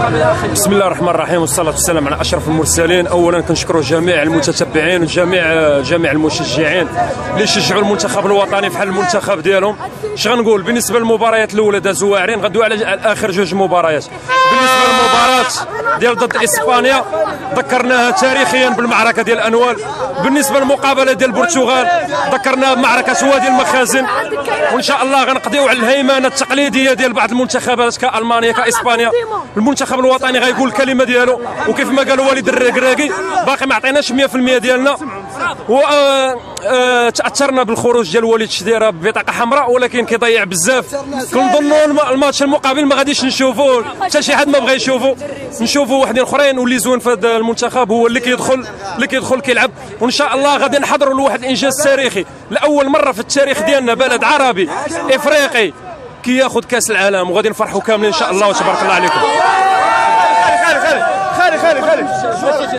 بسم الله الرحمن الرحيم والصلاة والسلام على أشرف المرسلين. أولا كنشكروا جميع المتتبعين وجميع المشجعين اللي يشجعوا المنتخب الوطني في حال المنتخب ديالهم. اش غنقول بالنسبة للمباريات الأولى دازوا واعرين، غندوي على آخر جوج مباريات. بالنسبة للمباراة ديال ضد إسبانيا ذكرناها تاريخيا بالمعركة ديال الأنوال. بالنسبة للمقابلة ديال البرتغال ذكرناها بمعركة وادي المخازن، وإن شاء الله غنقضيو على الهيمنة التقليدية ديال بعض المنتخبات كألمانيا كإسبانيا. المنتخب الوطني غيقول الكلمه ديالو، وكيف ما قال وليد الركراكي باقي ما عطيناش 100% ديالنا. و تاثرنا بالخروج ديال وليد الشديره ببطاقه حمراء، ولكن كيضيع بزاف. كنظنوا الماتش المقابل ما غاديش نشوفوه، حتى شي حد ما بغى يشوفوا. نشوفوا وحدين اخرين، واللي زوين في هذا المنتخب هو اللي كيدخل كيلعب. وان شاء الله غادي نحضروا لواحد الانجاز تاريخي، لاول مره في التاريخ ديالنا بلد عربي افريقي كياخذ كاس العالم، وغادي نفرحوا كاملين ان شاء الله. وتبارك الله عليكم.